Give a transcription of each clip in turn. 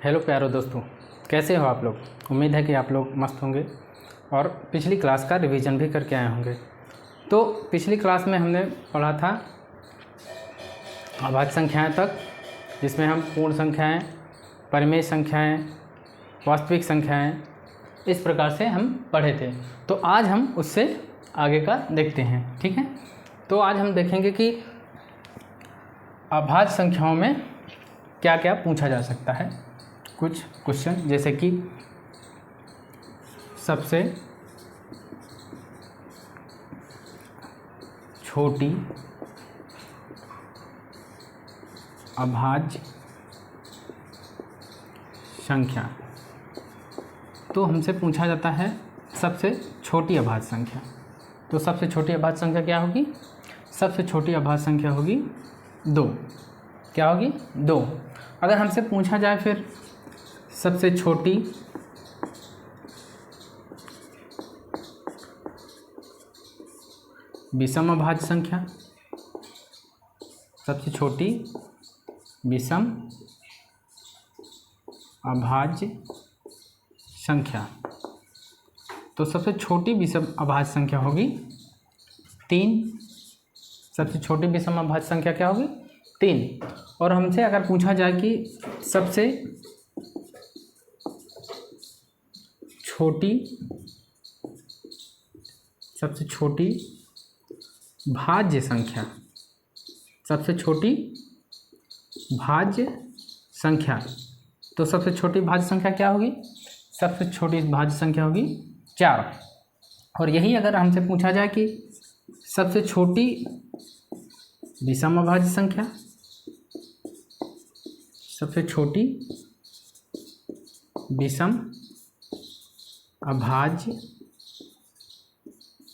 Hello प्यारो दोस्तों, कैसे हो आप लोग। उम्मीद है कि आप लोग मस्त होंगे और पिछली क्लास का रिवीजन भी करके आए होंगे। तो पिछली क्लास में हमने पढ़ा था अभाज्य संख्याएं तक, जिसमें हम पूर्ण संख्याएं, परिमेय संख्याएं, वास्तविक संख्याएं इस प्रकार से हम पढ़े थे। तो आज हम उससे आगे का देखते हैं, ठीक है। तो आज हम देखेंगे कि अभाज्य संख्याओं में क्या क्या पूछा जा सकता है। कुछ क्वेश्चन जैसे कि सबसे छोटी अभाज्य संख्या, तो हमसे पूछा जाता है सबसे छोटी अभाज्य संख्या। तो सबसे छोटी अभाज्य संख्या क्या होगी? सबसे छोटी अभाज्य संख्या होगी 2। क्या होगी? 2। अगर हमसे पूछा जाए फिर सबसे छोटी विषम अभाज्य संख्या, सबसे छोटी विषम अभाज्य संख्या, तो सबसे छोटी विषम अभाज्य संख्या होगी 3। सबसे छोटी विषम अभाज्य संख्या क्या होगी? 3। और हमसे अगर पूछा जाए कि सबसे छोटी भाज्य संख्या, सबसे छोटी भाज्य संख्या, तो सबसे छोटी भाज्य संख्या क्या होगी? सबसे छोटी भाज्य संख्या होगी 4। और यही अगर हमसे पूछा जाए कि सबसे छोटी विषम अभाज्य संख्या, सबसे छोटी विषम अभाज्य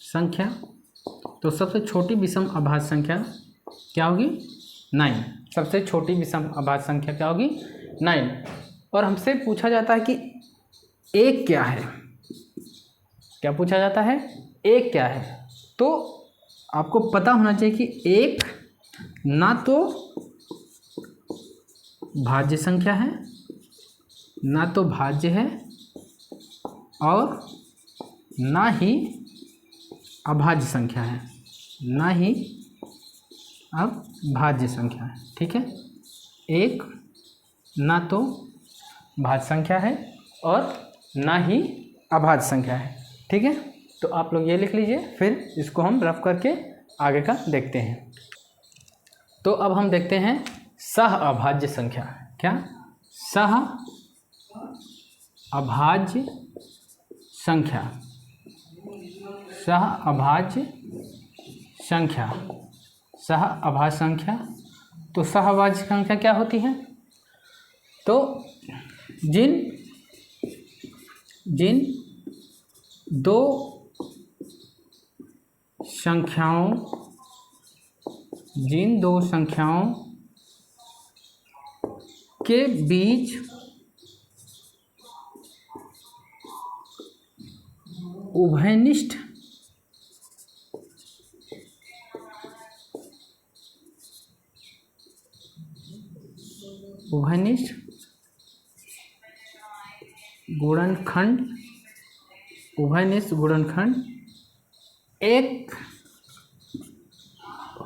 संख्या, तो सबसे छोटी विषम अभाज्य संख्या क्या होगी? 9। सबसे छोटी विषम अभाज्य संख्या क्या होगी? 9। और हमसे पूछा जाता है कि एक क्या है। क्या पूछा जाता है? एक क्या है। तो आपको पता होना चाहिए कि एक ना तो भाज्य संख्या है, ना तो भाज्य है, और ना ही अभाज्य संख्या है, ना ही अभाज्य संख्या है, ठीक है। एक ना तो भाज्य संख्या है और ना ही अभाज्य संख्या है, ठीक है। तो आप लोग ये लिख लीजिए, फिर इसको हम रफ करके आगे का देखते हैं। तो अब हम देखते हैं सह अभाज्य संख्या। क्या? सह अभाज्य संख्या। सह अभाज्य संख्या, सह अभाज्य संख्या। तो सह अभाज्य संख्या क्या होती है? तो जिन दो संख्याओं के बीच उभयनिष्ठ गुणनखंड एक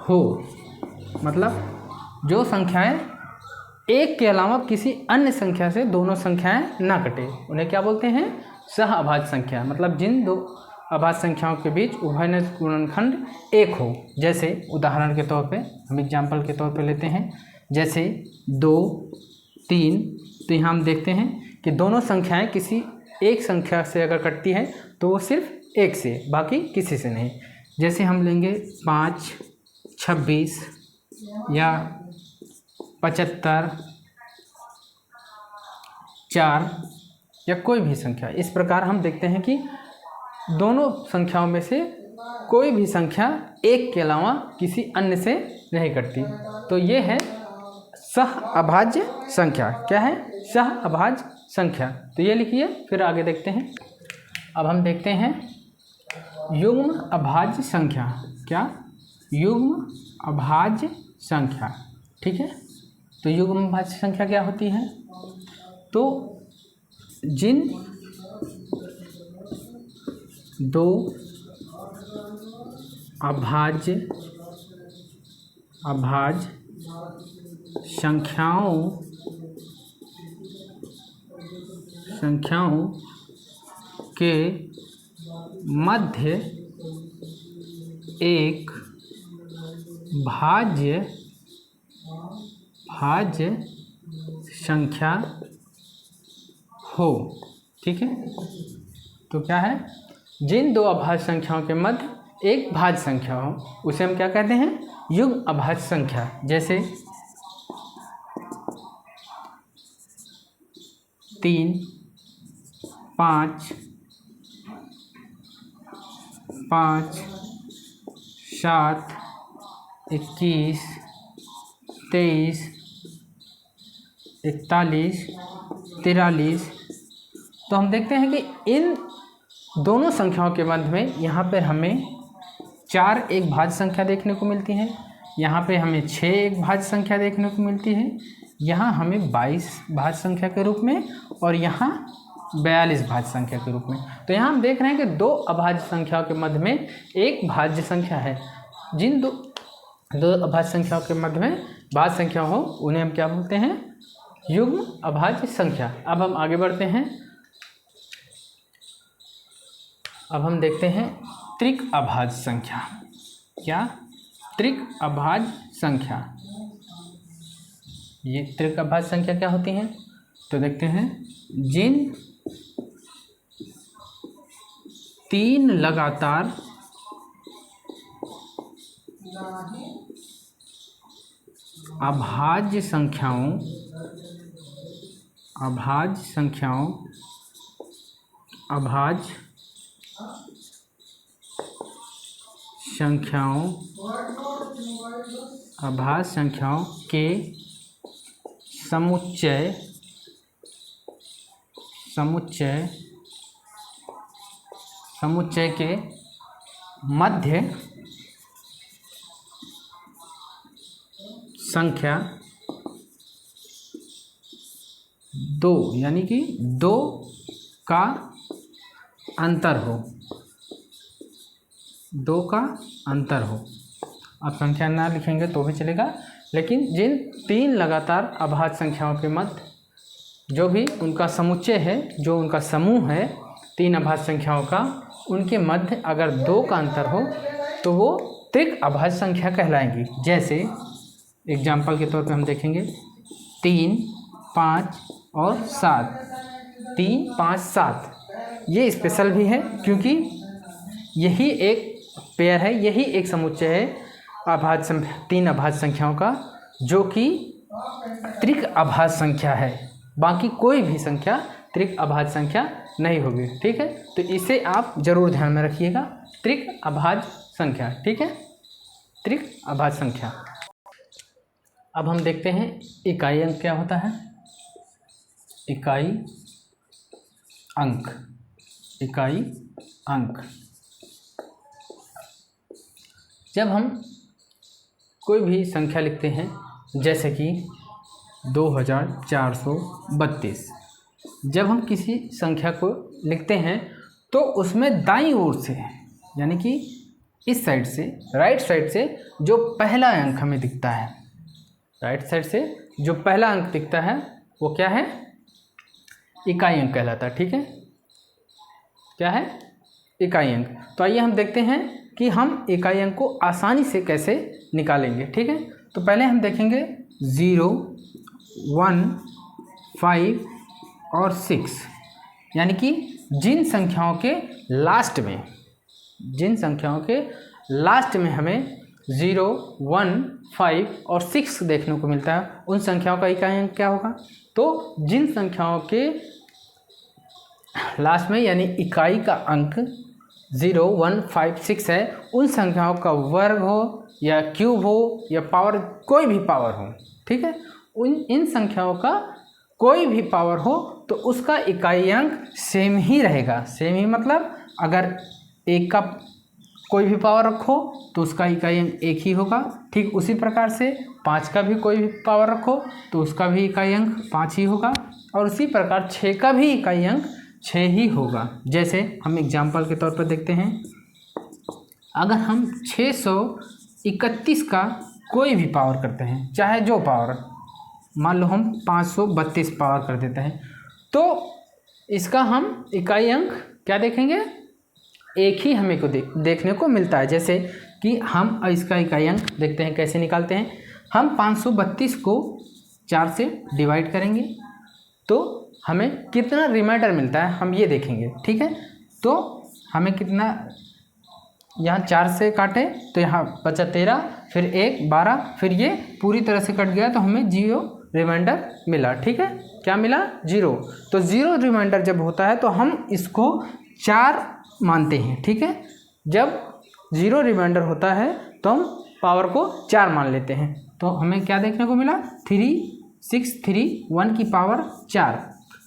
हो, मतलब जो संख्याएं एक के अलावा किसी अन्य संख्या से दोनों संख्याएं ना कटे, उन्हें क्या बोलते हैं? सह अभाज्य संख्या। मतलब जिन दो अभाज्य संख्याओं के बीच उभयनिष्ठ गुणनखंड एक हो। जैसे उदाहरण के तौर पे हम एग्जाम्पल के तौर पे लेते हैं, जैसे 2, 3। तो यहाँ हम देखते हैं कि दोनों संख्याएं किसी एक संख्या से अगर कटती है तो वो सिर्फ एक से, बाकी किसी से नहीं। जैसे हम लेंगे 5, 26 या 75, 4 या कोई भी संख्या। इस प्रकार हम देखते हैं कि दोनों संख्याओं में से कोई भी संख्या एक के अलावा किसी अन्य से नहीं कटती। तो ये है सह अभाज्य संख्या। क्या है? सह अभाज्य संख्या। तो ये लिखिए, फिर आगे देखते हैं। अब हम देखते हैं युग्म अभाज्य संख्या। क्या? युग्म अभाज्य संख्या, ठीक है। तो युग्म अभाज्य संख्या क्या होती है? तो जिन दो अभाज्य संख्याओं के मध्य एक भाज्य संख्या हो। ठीक है, तो क्या है, जिन दो अभाज्य संख्याओं के मध्य एक भाज्य संख्या हो उसे हम क्या कहते हैं, युग्म अभाज्य संख्या। जैसे 3, 5, 7, 21, 23, 41, 43। तो हम देखते हैं कि इन दोनों संख्याओं के मध्य में यहाँ पर हमें 4 एक भाज्य संख्या देखने को मिलती है, यहाँ पे हमें 6 एक भाज्य संख्या देखने को मिलती है, यहाँ हमें 22 भाज्य संख्या के रूप में और यहाँ 42 भाज्य संख्या के रूप में। तो यहाँ हम देख रहे हैं कि दो अभाज्य संख्याओं के मध्य में एक भाज्य संख्या है। जिन दो अभाज्य संख्याओं के मध्य में भाज्य संख्या हो उन्हें हम क्या बोलते हैं, युग्म अभाज्य संख्या। अब हम आगे बढ़ते हैं, अब हम देखते हैं त्रिक अभाज्य संख्या। क्या, त्रिक अभाज्य संख्या। ये त्रिक अभाज्य संख्या क्या होती है, तो देखते हैं, जिन 3 लगातार अभाज्य संख्याओं के समुच्चय के मध्य संख्या 2 यानी कि 2 का अंतर हो, 2 का अंतर हो। आप संख्या ना लिखेंगे तो भी चलेगा, लेकिन जिन 3 लगातार अभाज्य संख्याओं के मध्य जो भी उनका समुच्चय है, जो उनका समूह है 3 अभाज्य संख्याओं का, उनके मध्य अगर 2 का अंतर हो तो वो त्रिक अभाज्य संख्या कहलाएंगी। जैसे एग्जाम्पल के तौर पे हम देखेंगे 3, 5 और 7। 3, 5, 7 ये स्पेशल भी है क्योंकि यही एक पेयर है, यही एक समुच्चय है 3 अभाज्य संख्याओं का, जो कि त्रिक अभाज्य संख्या है। बाकी कोई भी संख्या त्रिक अभाज्य संख्या नहीं होगी। ठीक है, तो इसे आप जरूर ध्यान में रखिएगा, त्रिक अभाज्य संख्या। ठीक है, त्रिक अभाज्य संख्या। अब हम देखते हैं इकाई अंक क्या होता है। इकाई अंक जब हम कोई भी संख्या लिखते हैं, जैसे कि 2432, जब हम किसी संख्या को लिखते हैं तो उसमें दाईं ओर से यानी कि इस साइड से, राइट साइड से जो पहला अंक हमें दिखता है, राइट साइड से जो पहला अंक दिखता है वो क्या है, इकाई अंक कहलाता है। ठीक है, क्या है, इकाई अंक। तो आइए हम देखते हैं कि हम इकाई अंक को आसानी से कैसे निकालेंगे। ठीक है, तो पहले हम देखेंगे 0, 1, 5 और 6, यानी कि जिन संख्याओं के लास्ट में हमें 0, 1, 5 और 6 देखने को मिलता है, उन संख्याओं का इकाई अंक क्या होगा। तो जिन संख्याओं के लास्ट में यानी इकाई का अंक 0, 1, 5, 6 है, उन संख्याओं का वर्ग हो या क्यूब हो या पावर, कोई भी पावर हो। ठीक है, इन संख्याओं का कोई भी पावर हो तो उसका इकाई अंक सेम ही रहेगा। सेम ही मतलब अगर 1 का कोई भी पावर रखो तो उसका इकाई अंक 1 ही होगा। ठीक उसी प्रकार से 5 का भी कोई भी पावर रखो तो उसका भी इकाई अंक 5 ही होगा। और उसी प्रकार 6 का भी इकाई अंक 6 ही होगा। जैसे हम एग्जाम्पल के तौर पर देखते हैं, अगर हम 631 का कोई भी पावर करते हैं, चाहे जो पावर, मान लो हम 532 पावर कर देते हैं, तो इसका हम इकाई अंक क्या देखेंगे, एक ही हमें को देखने को मिलता है। जैसे कि हम इसका इकाई अंक देखते हैं कैसे निकालते हैं। हम 532 को 4 से डिवाइड करेंगे तो हमें कितना रिमाइंडर मिलता है हम ये देखेंगे, ठीक है। तो हमें कितना, यहाँ 4 से काटे तो यहाँ बचा 13, फिर 1 12, फिर ये पूरी तरह से कट गया तो हमें 0 रिमाइंडर मिला, ठीक है। क्या मिला, 0। तो 0 रिमाइंडर जब होता है तो हम इसको 4 मानते हैं, ठीक है। जब 0 रिमाइंडर होता है तो हम पावर को 4 मान लेते हैं। तो हमें क्या देखने को मिला, 3631 की पावर 4।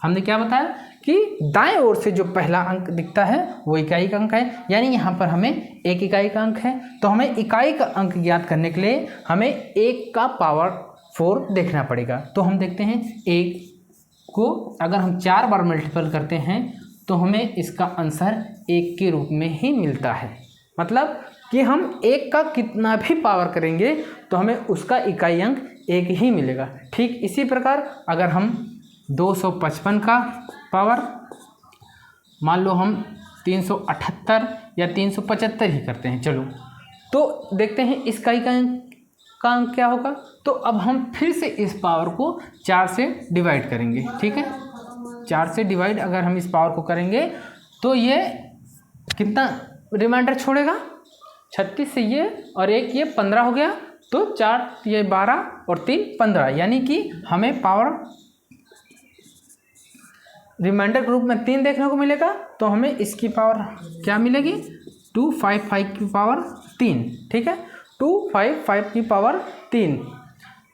हमने क्या बताया कि दाएं ओर से जो पहला अंक दिखता है वो इकाई का अंक है, यानी यहाँ पर हमें एक इकाई का अंक है। तो हमें इकाई का अंक ज्ञात करने के लिए हमें 1 का पावर 4 देखना पड़ेगा। तो हम देखते हैं 1 को अगर हम 4 बार मल्टीपल करते हैं तो हमें इसका आंसर 1 के रूप में ही मिलता है। मतलब कि हम 1 का कितना भी पावर करेंगे तो हमें उसका इकाई अंक 1 ही मिलेगा। ठीक इसी प्रकार अगर हम 255 का पावर, मान लो हम 378 या 375 ही करते हैं, चलो तो देखते हैं इसका इकाई का अंक क्या होगा। तो अब हम फिर से इस पावर को 4 से डिवाइड करेंगे, ठीक है। 4 से डिवाइड अगर हम इस पावर को करेंगे तो ये कितना रिमाइंडर छोड़ेगा, 36 से ये और 1 ये 15 हो गया, तो 4 ये 12 और 3 15, यानी कि हमें पावर रिमाइंडर के रूप में 3 देखने को मिलेगा। तो हमें इसकी पावर क्या मिलेगी, 255 की पावर 3, ठीक है, 255 की पावर 3।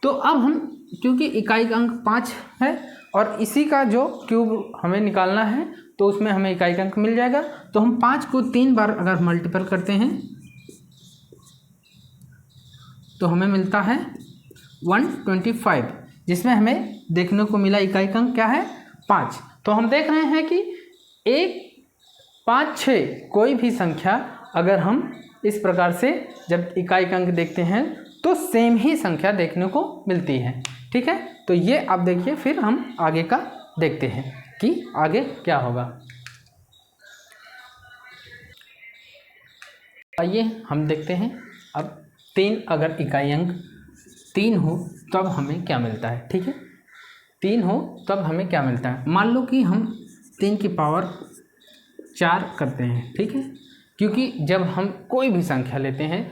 तो अब हम, क्योंकि इकाई का अंक 5 है और इसी का जो क्यूब हमें निकालना है तो उसमें हमें इकाई का अंक मिल जाएगा। तो हम 5 को 3 बार अगर मल्टीपल करते हैं तो हमें मिलता है 125, जिसमें हमें देखने को मिला इकाई का अंक क्या है, 5। तो हम देख रहे हैं कि 1 5 6 कोई भी संख्या अगर हम इस प्रकार से जब इकाई का अंक देखते हैं तो सेम ही संख्या देखने को मिलती है, ठीक है। तो ये आप देखिए, फिर हम आगे का देखते हैं कि आगे क्या होगा। आइए हम देखते हैं अब 3 अगर इकाई अंक 3 हो तब हमें क्या मिलता है, ठीक है। 3 हो तब हमें क्या मिलता है, मान लो कि हम 3 की पावर 4 करते हैं, ठीक है। क्योंकि जब हम कोई भी संख्या लेते हैं,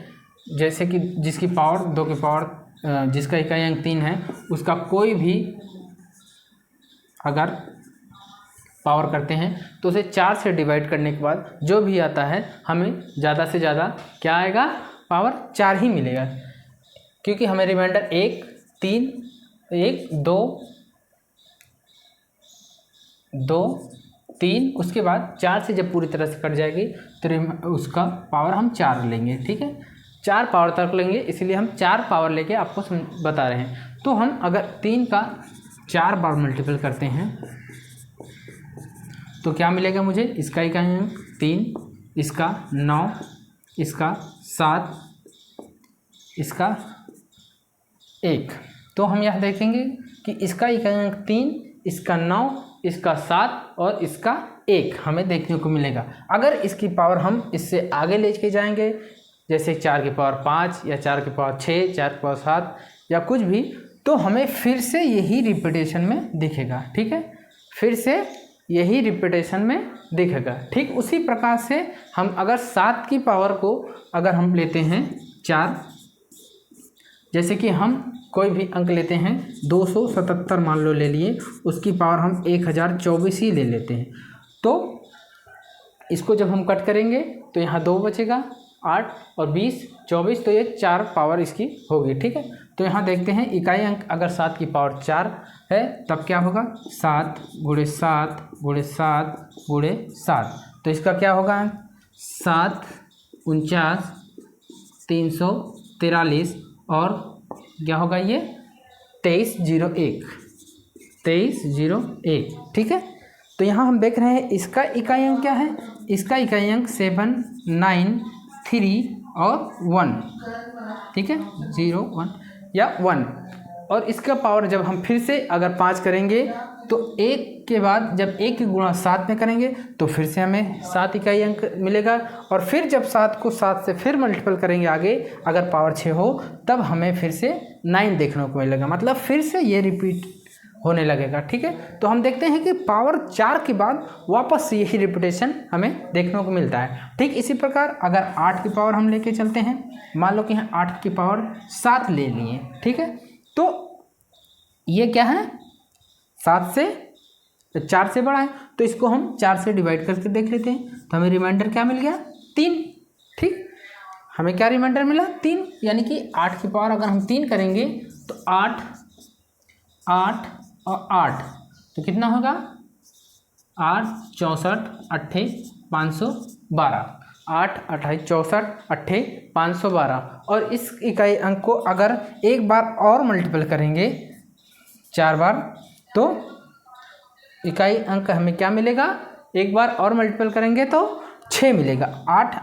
जैसे कि जिसकी पावर 2 की पावर जिसका इकाई अंक 3 है, उसका कोई भी अगर पावर करते हैं तो उसे 4 से डिवाइड करने के बाद जो भी आता है हमें ज़्यादा से ज़्यादा क्या आएगा, पावर 4 ही मिलेगा। क्योंकि हमें रिमाइंडर 1 3 1 2 2 3 उसके बाद 4 से जब पूरी तरह से कट जाएगी तो उसका पावर हम 4 लेंगे, ठीक है। 4 पावर तक लेंगे, इसलिए हम 4 पावर लेके आपको बता रहे हैं। तो हम अगर 3 का 4 बार मल्टीपल करते हैं तो क्या मिलेगा मुझे, इसका इकाई अंक 3, इसका 9, इसका 7, इसका 1। तो हम यह देखेंगे कि इसका इकाई अंक 3, इसका 9, इसका 7 और इसका 1 हमें देखने को मिलेगा। अगर इसकी पावर हम इससे आगे ले के जाएंगे, जैसे 4 की पावर 5 या 4 की पावर 6, 4 की पावर 7 या कुछ भी, तो हमें फिर से यही रिपीटेशन में दिखेगा, ठीक है। फिर से यही रिपीटेशन में दिखेगा। ठीक उसी प्रकार से हम अगर 7 की पावर को अगर हम लेते हैं 4, जैसे कि हम कोई भी अंक लेते हैं 277 मान लो ले लिए, उसकी पावर हम 1024 ही ले लेते हैं। तो इसको जब हम कट करेंगे तो यहाँ 2 बचेगा, 8 और 20 24, तो ये 4 पावर इसकी होगी, ठीक है। तो यहाँ देखते हैं इकाई अंक अगर 7 की पावर 4 है तब क्या होगा, 7 × 7 × 7 × 7, तो इसका क्या होगा, 7 49 343 और क्या होगा ये 2301, 2301, ठीक है। तो यहाँ हम देख रहे हैं इसका इकाई अंक क्या है, इसका इकाई अंक 7, 9, 3 और 1, ठीक है, 0, 1 या 1। और इसका पावर जब हम फिर से अगर 5 करेंगे तो 1 के बाद जब 1 की गुणा 7 में करेंगे तो फिर से हमें 7 इकाई अंक मिलेगा। और फिर जब 7 को 7 से फिर मल्टीपल करेंगे आगे, अगर पावर 6 हो तब हमें फिर से 9 देखने को मिलेगा, मतलब फिर से ये रिपीट होने लगेगा, ठीक है। तो हम देखते हैं कि पावर 4 के बाद वापस यही रिपीटेशन हमें देखने को मिलता है। ठीक इसी प्रकार अगर 8 की पावर हम लेके चलते हैं, मान लो कि यहाँ 8 की पावर 7 ले लिए, ठीक है, तो ये क्या है 7 से 4 से बड़ा है, तो इसको हम 4 से डिवाइड करके देख लेते हैं। तो हमें रिमाइंडर क्या मिल गया 3, ठीक, हमें क्या रिमाइंडर मिला 3, यानी कि 8 की पावर अगर हम 3 करेंगे तो 8, 8 और 8 तो कितना होगा 8, 64, 8, 512, 8, 28, 64, 8, 512। और इस इकाई अंक को अगर एक बार और मल्टीपल करेंगे 4 बार तो इकाई अंक हमें क्या मिलेगा, एक बार और मल्टीपल करेंगे तो 6 मिलेगा। 8,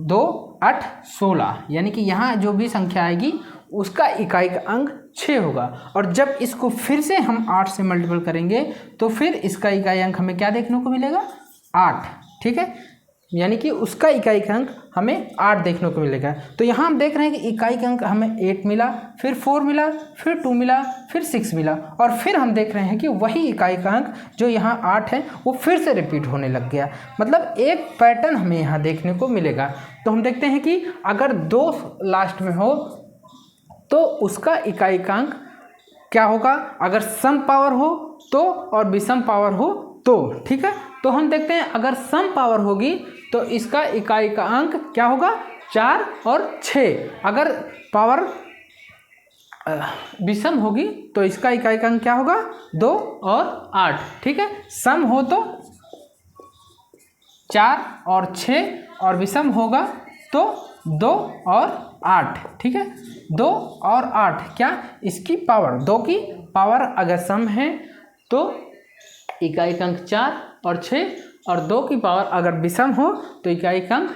2, 8, 16, यानी कि यहाँ जो भी संख्या आएगी उसका इकाई का अंक 6 होगा। और जब इसको फिर से हम 8 से मल्टीपल करेंगे तो फिर इसका इकाई अंक हमें क्या देखने को मिलेगा 8, ठीक है, यानी कि उसका इकाई का अंक हमें 8 देखने को मिलेगा। तो यहाँ हम देख रहे हैं कि इकाई का अंक हमें 8 मिला, फिर 4 मिला, फिर 2 मिला, फिर 6 मिला, और फिर हम देख रहे हैं कि वही इकाई का अंक जो यहाँ 8 है वो फिर से रिपीट होने लग गया, मतलब एक पैटर्न हमें यहाँ देखने को मिलेगा। तो हम देखते हैं कि अगर 2 लास्ट में हो तो उसका इकाई का अंक क्या होगा, अगर सम पावर हो तो और विषम पावर हो तो, ठीक है। तो हम देखते हैं अगर सम पावर होगी तो इसका इकाई का अंक क्या होगा 4 और 6, अगर पावर विषम होगी तो इसका इकाई का अंक क्या होगा 2 और 8, ठीक है। सम हो तो 4 और 6 और विषम होगा तो 2 और 8, ठीक है, 2 और 8 क्या इसकी पावर, 2 की पावर अगर सम है तो इकाई का अंक 4 और 6, और 2 की पावर अगर विषम हो तो इकाई का अंक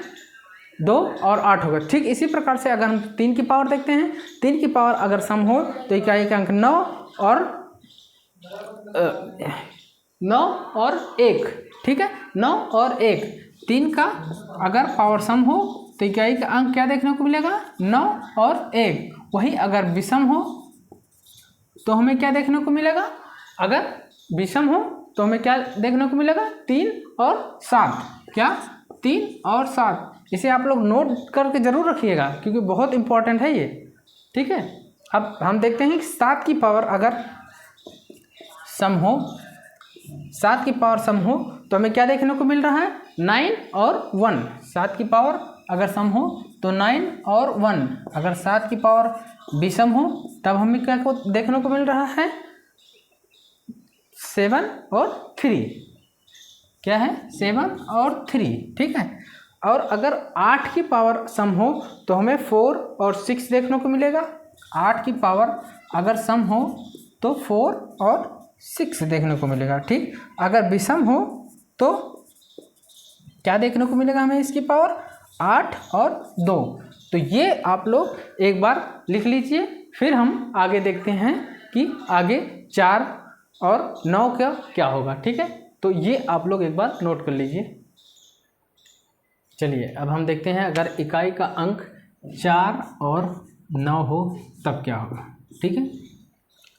2 और 8 होगा। ठीक इसी प्रकार से अगर हम 3 की पावर देखते हैं, 3 की पावर अगर सम हो तो इकाई का अंक 9 और 1, ठीक है, 9 और 1, 3 का अगर पावर सम हो तो इकाई का अंक क्या देखने को मिलेगा 9 और 1। वही अगर विषम हो तो हमें क्या देखने को मिलेगा, अगर विषम हो तो हमें क्या देखने को मिलेगा 3 और 7, क्या 3 और 7। इसे आप लोग नोट करके जरूर रखिएगा क्योंकि बहुत इंपॉर्टेंट है ये, ठीक है। अब हम देखते हैं कि 7 की पावर अगर सम हो, 7 की पावर सम हो तो हमें क्या देखने को मिल रहा है 9 और 1। 7 की पावर अगर सम हो तो 9 और 1, अगर 7 की पावर विषम हो तब हमें क्या को देखने को मिल रहा है 7 और 3, क्या है 7 और 3, ठीक है। और अगर 8 की पावर सम हो तो हमें 4 और 6 देखने को मिलेगा। 8 की पावर अगर सम हो तो 4 और 6 देखने को मिलेगा, ठीक। अगर विषम हो तो क्या देखने को मिलेगा हमें इसकी पावर 8 और 2। तो ये आप लोग एक बार लिख लीजिए, फिर हम आगे देखते हैं कि आगे 4 और 9 का क्या होगा, ठीक है। तो ये आप लोग एक बार नोट कर लीजिए। चलिए अब हम देखते हैं अगर इकाई का अंक 4 और 9 हो तब क्या होगा, ठीक है।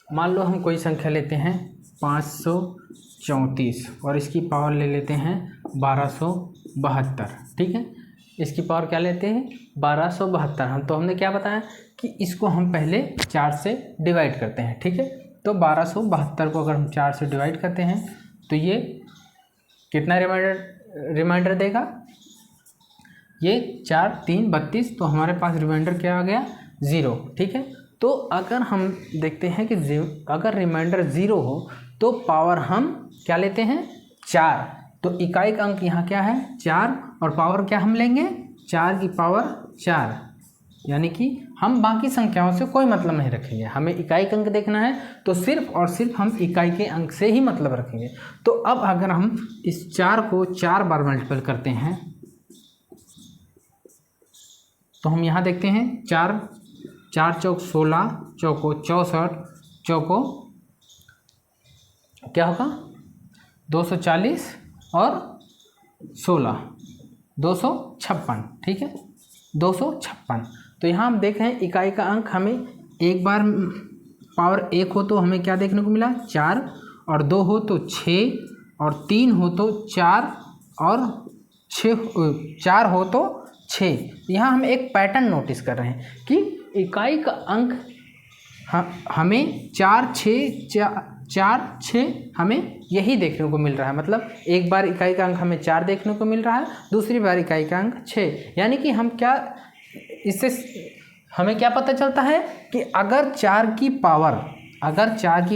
मान लो हम कोई संख्या लेते हैं 534 और इसकी पावर ले लेते हैं 1272, ठीक है। इसकी पावर क्या लेते हैं 1272। हम तो हमने क्या बताया कि इसको हम पहले 4 से डिवाइड करते हैं, ठीक है। तो 1272 को अगर हम 4 से डिवाइड करते हैं तो ये कितना रिमाइंडर देगा, ये 4, 3, 32, तो हमारे पास रिमाइंडर क्या आ गया 0, ठीक है। तो अगर हम देखते हैं कि अगर रिमाइंडर 0 हो तो पावर हम क्या लेते हैं 4, तो इकाई का अंक यहाँ क्या है 4 और पावर क्या हम लेंगे 4 की पावर 4, यानी कि हम बाकी संख्याओं से कोई मतलब नहीं रखेंगे, हमें इकाई का अंक देखना है तो सिर्फ और सिर्फ हम इकाई के अंक से ही मतलब रखेंगे। तो अब अगर हम इस 4 को 4 बार मल्टीपल करते हैं तो हम यहाँ देखते हैं 4 चौक 16, चौको 64, चौको क्या होगा 240 और 16 256, ठीक है 256। तो यहाँ हम देख रहे हैं इकाई का अंक हमें एक बार पावर 1 हो तो हमें क्या देखने को मिला 4, और 2 हो तो 6, और 3 हो तो 4, और 4 हो तो 6। यहाँ हम एक पैटर्न नोटिस कर रहे हैं कि इकाई का अंक हमें 4 6 हमें यही देखने को मिल रहा है। मतलब एक बार इकाई का अंक हमें 4 देखने को मिल रहा है, दूसरी बार इकाई का अंक 6। यानी कि हम क्या इससे हमें क्या पता चलता है कि अगर 4 की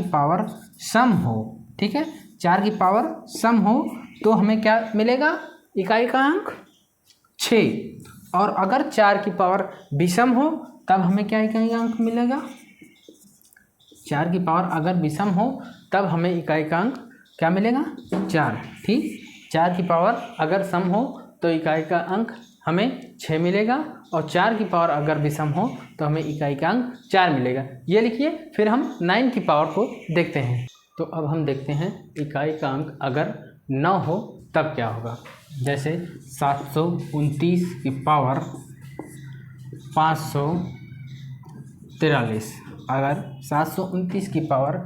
पावर सम हो, ठीक है 4 की पावर सम हो तो हमें क्या मिलेगा इकाई का अंक 6, और अगर 4 की पावर विषम हो तब हमें क्या इकाई का अंक मिलेगा 4 की पावर अगर विषम हो तब हमें इकाई का अंक क्या मिलेगा 4, ठीक। 4 की पावर अगर सम हो तो इकाई का अंक हमें 6 मिलेगा, और 4 की पावर अगर विषम हो तो हमें इकाई का अंक 4 मिलेगा। ये लिखिए, फिर हम 9 की पावर को देखते हैं। तो अब हम देखते हैं इकाई का अंक अगर 9 हो तब क्या होगा। जैसे 729 की पावर 543, अगर 729 की पावर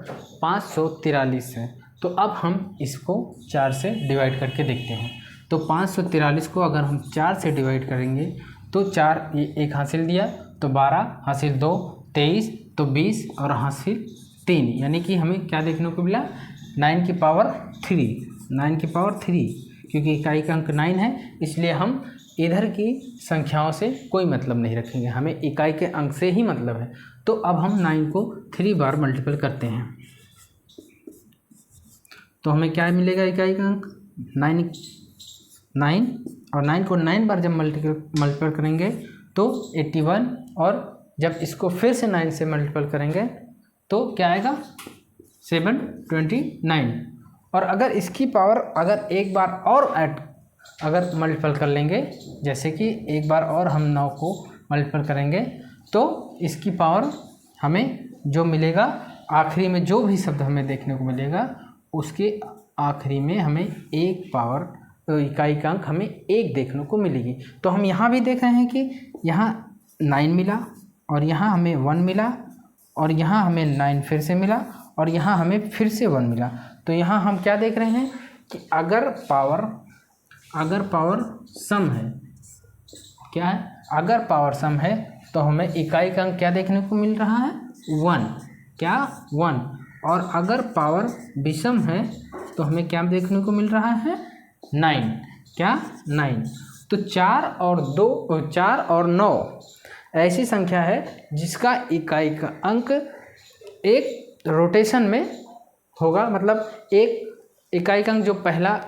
543 है तो अब हम इसको 4 से डिवाइड करके देखते हैं। तो 543 को अगर हम 4 से डिवाइड करेंगे तो 4 ये 1 हासिल दिया तो 12 हासिल 2 23 तो 20 और हासिल 3, यानी कि हमें क्या देखने को मिला 9 की पावर 3, क्योंकि इकाई का अंक 9 है इसलिए हम इधर की संख्याओं से कोई मतलब नहीं रखेंगे, हमें इकाई के अंक से ही मतलब है। तो अब हम 9 को 3 बार मल्टीपल करते हैं तो हमें क्या मिलेगा इकाई का अंक 9, और 9 को 9 बार जब मल्टीपल करेंगे तो 81, और जब इसको फिर से 9 से मल्टीपल करेंगे तो क्या आएगा 729। और अगर इसकी पावर अगर एक बार और अगर मल्टीपल कर लेंगे, जैसे कि एक बार और हम 9 को मल्टीपल करेंगे तो इसकी पावर हमें जो मिलेगा आखिरी में जो भी शब्द हमें देखने को मिलेगा उसके आखिरी में हमें एक पावर इकाई का अंक हमें 1 देखने को मिलेगी। तो हम यहाँ भी देख रहे हैं कि यहाँ 9 मिला, और यहाँ हमें 1 मिला, और यहाँ हमें 9 फिर से मिला, और यहाँ हमें फिर से 1 मिला। तो यहाँ हम क्या देख रहे हैं कि अगर पावर सम है, क्या है अगर पावर सम है तो हमें इकाई का अंक क्या देखने को मिल रहा है 1, क्या 1। और अगर पावर विषम है तो हमें क्या देखने को मिल रहा है 9, क्या 9। तो 4 और 9 ऐसी संख्या है जिसका इकाई का अंक एक रोटेशन में होगा, मतलब एक इकाई का अंक जो पहला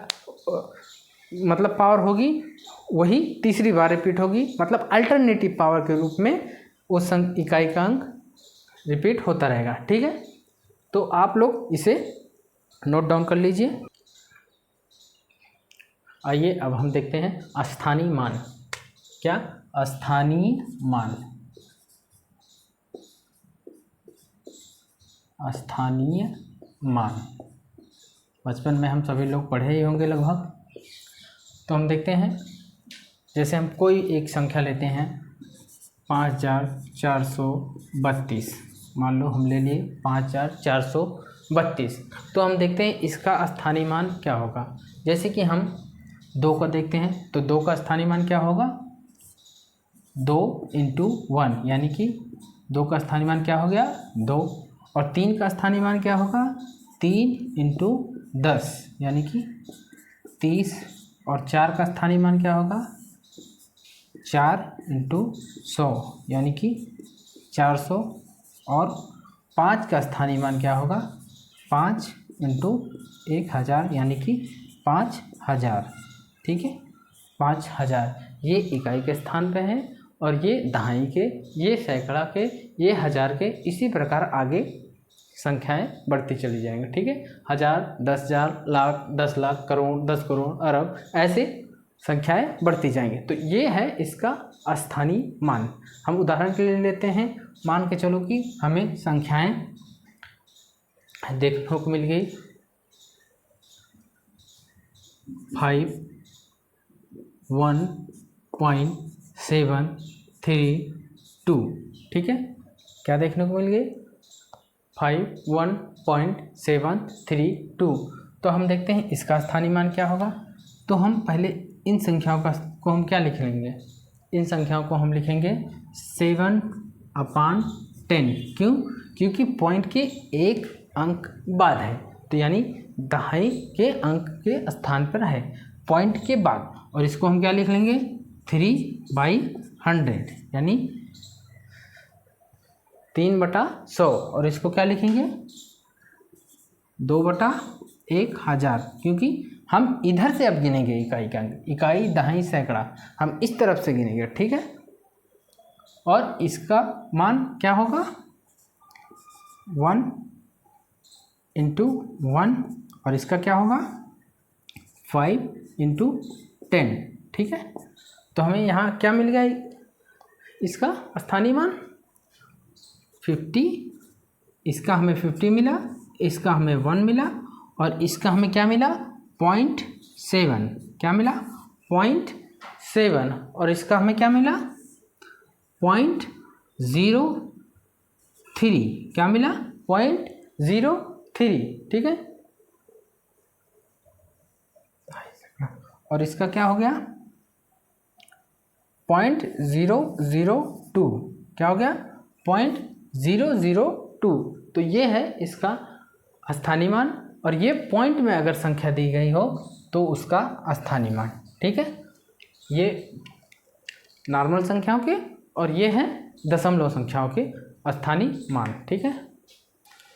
मतलब पावर होगी वही तीसरी बार रिपीट होगी, मतलब अल्टरनेटिव पावर के रूप में वो इकाई का अंक रिपीट होता रहेगा, ठीक है। तो आप लोग इसे नोट डाउन कर लीजिए। आइए अब हम देखते हैं स्थानीय मान। क्या स्थानीय मान, स्थानीय मान बचपन में हम सभी लोग पढ़े ही होंगे लगभग। तो हम देखते हैं, जैसे हम कोई एक संख्या लेते हैं 5432, मान लो हम ले लिए 5432। तो हम देखते हैं इसका स्थानीय मान क्या होगा। जैसे कि हम 2 का देखते हैं तो 2 का स्थानीय मान क्या होगा 2 × 1, यानी कि 2 का स्थानीय मान क्या हो गया 2। और 3 का स्थानीय मान क्या होगा 3 × 10, यानी कि 30। और 4 का स्थानीय मान क्या होगा 4 × 100, यानी कि 400। और 5 का स्थानीय मान क्या होगा 5 × 1000, यानी कि 5000, ठीक है 5000। ये इकाई के स्थान पे है और ये दहाई के, ये सैकड़ा के, ये हज़ार के, इसी प्रकार आगे संख्याएं बढ़ती चली जाएंगी। ठीक है, 1000, 10,000, लाख, 10 लाख, करोड़, 10 करोड़, अरब, ऐसे संख्याएं बढ़ती जाएंगी। तो ये है इसका स्थानीय मान। हम उदाहरण के लिए लेते हैं, मान के चलो कि हमें संख्याएं देखने को मिल गई 51.732। ठीक है, क्या देखने को मिल गई 51.732। तो हम देखते हैं इसका स्थानीय मान क्या होगा। तो हम पहले इन संख्याओं को हम क्या लिख लेंगे, इन संख्याओं को हम लिखेंगे 7/10। क्यों? क्योंकि पॉइंट के एक अंक बाद है, तो यानी दहाई के अंक के स्थान पर है, पॉइंट के बाद। और इसको हम क्या लिख लेंगे 3/100, यानी 3/100। और इसको क्या लिखेंगे 2/1000, क्योंकि हम इधर से अब गिनेंगे इकाई का अंक, इकाई, दहाई, सैकड़ा, हम इस तरफ से गिनेंगे। ठीक है, और इसका मान क्या होगा 1 × 1, और इसका क्या होगा 5 × 10। ठीक है, तो हमें यहाँ क्या मिल गया, इसका स्थानीय मान 50, इसका हमें 50 मिला, इसका हमें 1 मिला, और इसका हमें क्या मिला 0.7, क्या मिला 0.7, और इसका हमें क्या मिला 0.03, क्या मिला 0.03। ठीक है, और इसका क्या हो गया 0.002, क्या हो गया 0.002। तो ये है इसका स्थानीय मान, और ये पॉइंट में अगर संख्या दी गई हो तो उसका स्थानीय मान। ठीक है, ये नॉर्मल संख्याओं के, और ये हैं दशमलव संख्याओं के स्थानीय मान। ठीक है,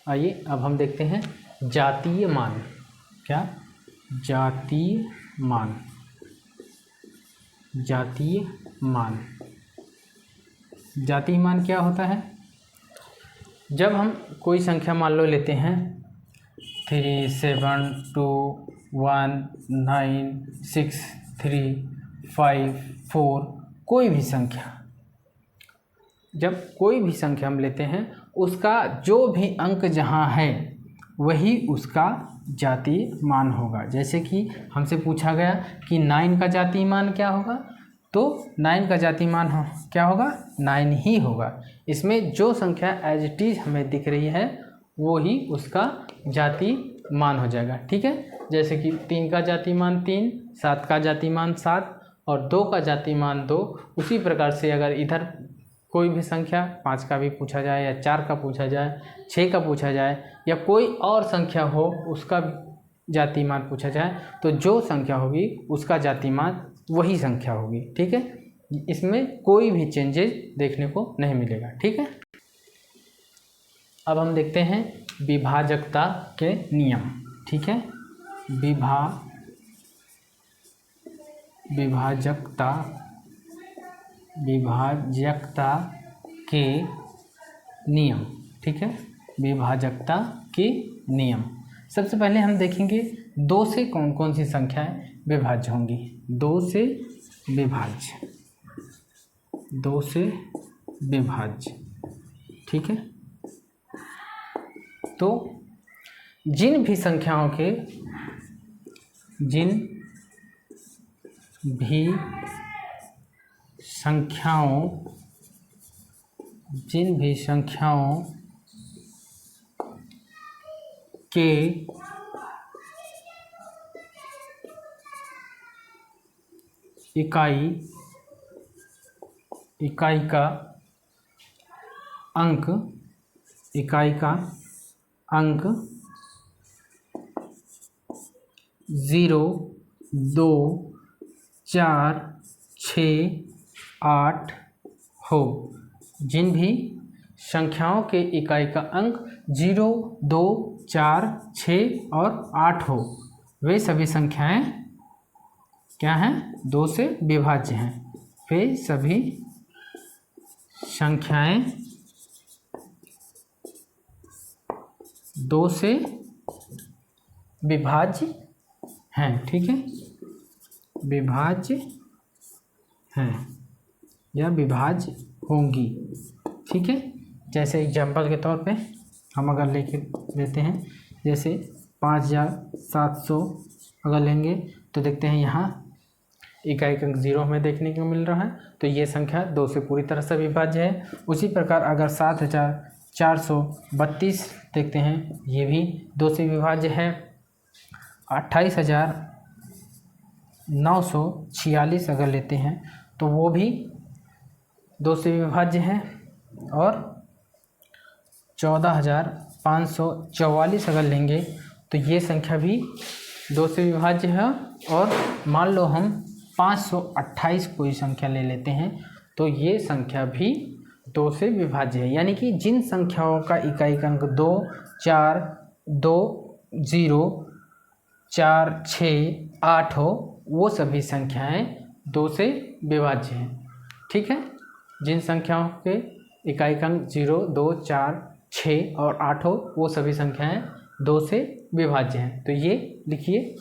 आइए अब हम देखते हैं जातीय मान। क्या जातीय मान, जातीय मान, जातीय मान क्या होता है। जब हम कोई संख्या मान लो लेते हैं 3, 7, 2, 1, 9, 6, 3, 5, 4, कोई भी संख्या, जब कोई भी संख्या हम लेते हैं उसका जो भी अंक जहाँ है वही उसका जातीय मान होगा। जैसे कि हमसे पूछा गया कि 9 का जातीय मान क्या होगा, तो 9 का जातीय मान क्या होगा 9 ही होगा। इसमें जो संख्या एज इट इज़ हमें दिख रही है वो ही उसका जातीय मान हो जाएगा। ठीक है, जैसे कि 3 का जातीय मान 3, 7 का जातीय मान 7, और 2 का जातीय मान 2। उसी प्रकार से अगर इधर कोई भी संख्या 5 का भी पूछा जाए, या 4 का पूछा जाए, 6 का पूछा जाए, या कोई और संख्या हो उसका जातीय मान पूछा जाए, तो जो संख्या होगी उसका जातीय मान वही संख्या होगी। ठीक है, इसमें कोई भी चेंजेस देखने को नहीं मिलेगा। ठीक है, अब हम देखते हैं विभाजकता के नियम। ठीक है, विभाजकता के नियम। ठीक है, विभाजकता के नियम। सबसे पहले हम देखेंगे 2 से कौन कौन सी संख्याएं विभाज्य होंगी। 2 से विभाज्य, 2 से विभाज्य। ठीक है, तो जिन भी संख्याओं के इकाई का अंक 0, 2, 4, 6, 8 हो। जिन भी संख्याओं के इकाई का अंक 0, 2, 4, 6 और 8 हो, वे सभी संख्याएं क्या हैं 2 से विभाज्य हैं। वे सभी संख्याएं 2 से विभाज्य हैं, ठीक है, विभाज्य हैं या विभाज्य होंगी, ठीक है। जैसे एग्जाम्पल के तौर पे हम अगर लेते हैं, जैसे 5700 अगर लेंगे तो देखते हैं यहाँ इकाई अंक 0 हमें देखने को मिल रहा है, तो ये संख्या 2 से पूरी तरह से विभाज्य है। उसी प्रकार अगर 7432 देखते हैं, ये भी 2 से विभाज्य है। 28946 अगर लेते हैं तो वो भी 2 से विभाज्य है। और 14544 अगर लेंगे तो ये संख्या भी 2 से विभाज्य है। और मान लो हम 528 कोई संख्या ले लेते हैं तो ये संख्या भी 2 से विभाज्य है। यानी कि जिन संख्याओं का इकाई अंक 2, 4, 2, 0, 4, 6, 8 हो, वो सभी संख्याएं 2 से विभाज्य हैं, ठीक है। जिन संख्याओं के इकाई अंक 0, 2, 4, 6 और 8 हो, वो सभी संख्याएं 2 से विभाज्य हैं। तो ये लिखिए।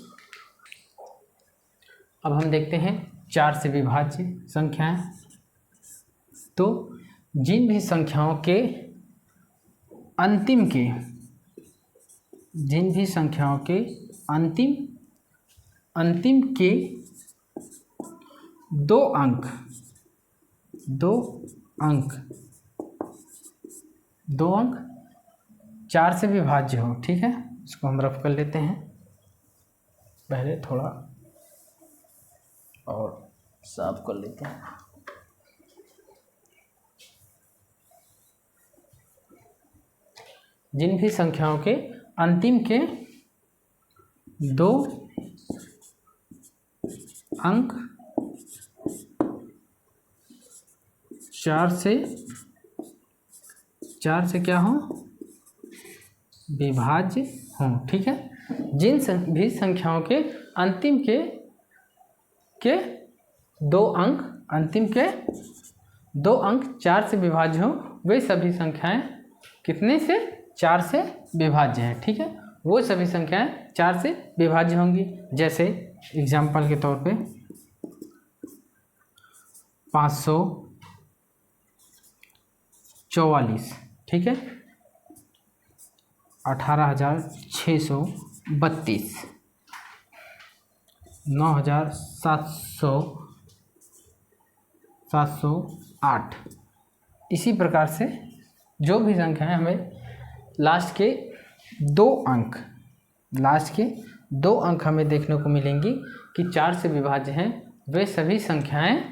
अब हम देखते हैं 4 से विभाज्य संख्याएं। तो जिन भी संख्याओं के अंतिम के दो अंक 4 से विभाज्य हो, ठीक है। इसको हम रफ कर लेते हैं पहले, थोड़ा और साफ कर लेते हैं। जिन भी संख्याओं के अंतिम के 2 अंक 4 से क्या हो, विभाज्य हों, ठीक है। जिन भी संख्याओं के अंतिम के 2 अंक 4 से विभाज्य हो, वे सभी संख्याएं कितने से 4 से विभाज्य हैं, ठीक है। वो सभी संख्याएं 4 से विभाज्य होंगी। जैसे एग्जाम्पल के तौर पे 544, ठीक है, 18632, 9708। इसी प्रकार से जो भी संख्याएं हमें लास्ट के 2 अंक हमें देखने को मिलेंगी कि 4 से विभाज्य हैं, वे सभी संख्याएं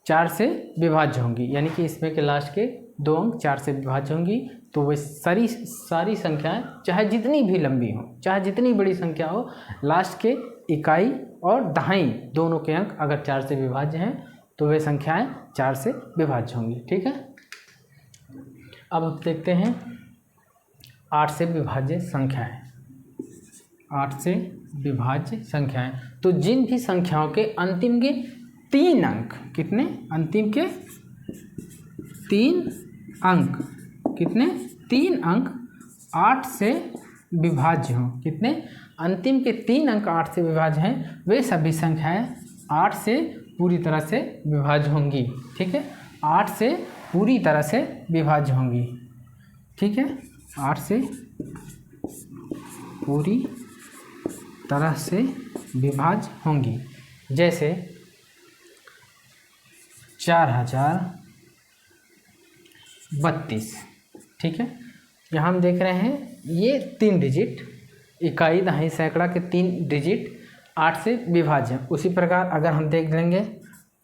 4 से विभाज्य होंगी। यानी कि इसमें के लास्ट के 2 अंक 4 से विभाज्य होंगी। तो वे सारी संख्याएं, चाहे जितनी भी लंबी हो, चाहे जितनी बड़ी संख्या हो, लास्ट के इकाई और दहाई दोनों के अंक अगर 4 से विभाज्य हैं तो वे संख्याएं 4 से विभाज्य होंगी, ठीक है। अब हम देखते हैं 8 से विभाज्य संख्याएं। 8 से विभाज्य संख्याएं, तो जिन भी संख्याओं के अंतिम के 3 अंक, कितने, अंतिम के 3 अंक, कितने, 3 अंक 8 से विभाज्य हों, कितने, अंतिम के 3 अंक 8 से विभाज्य हैं, वे सभी संख्याएं 8 से पूरी तरह से विभाज्य होंगी, ठीक है। 8 से पूरी तरह से विभाज्य होंगी, ठीक है। 8 से पूरी तरह से विभाज्य होंगी। जैसे 4032, ठीक है। यहाँ हम देख रहे हैं ये 3 डिजिट, इकाई दहाई सैकड़ा के 3 डिजिट 8 से विभाज्य। उसी प्रकार अगर हम देख लेंगे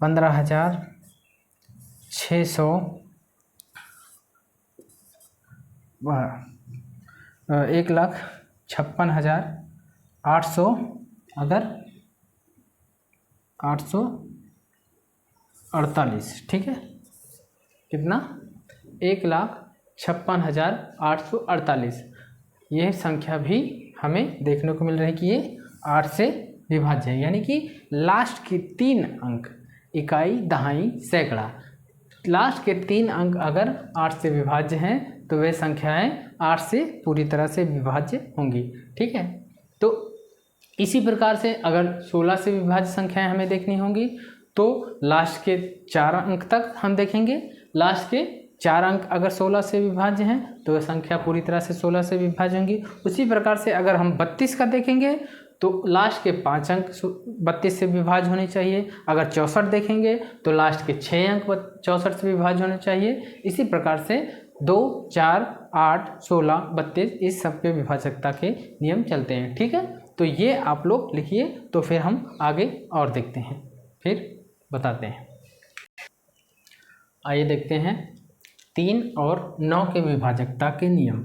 15600, 1,56,800, अगर 848, ठीक है, कितना, 1,56,848। यह संख्या भी हमें देखने को मिल रही है कि ये 8 से विभाज्य है। यानी कि लास्ट के 3 अंक, इकाई दहाई सैकड़ा, लास्ट के 3 अंक अगर 8 से विभाज्य हैं तो वे संख्याएं 8 से पूरी तरह से विभाज्य होंगी। ठीक है, तो इसी प्रकार से अगर 16 से विभाज्य संख्याएं हमें देखनी होंगी तो लास्ट के 4 अंक तक हम देखेंगे। लास्ट के 4 अंक अगर 16 से विभाज्य हैं तो वह संख्या पूरी तरह से 16 से विभाज्य होंगी। उसी प्रकार से अगर हम 32 का देखेंगे तो लास्ट के 5 अंक 32 से विभाज्य होने चाहिए। अगर 64 देखेंगे तो लास्ट के 6 अंक 64 से विभाज्य होने चाहिए। इसी प्रकार से 2, 4, 8, 16, 32 इस सब के विभाजकता के नियम चलते हैं। ठीक है, तो ये आप लोग लिखिए, तो फिर हम आगे और देखते हैं, फिर बताते हैं। आइए देखते हैं 3 और 9 के विभाजकता के नियम।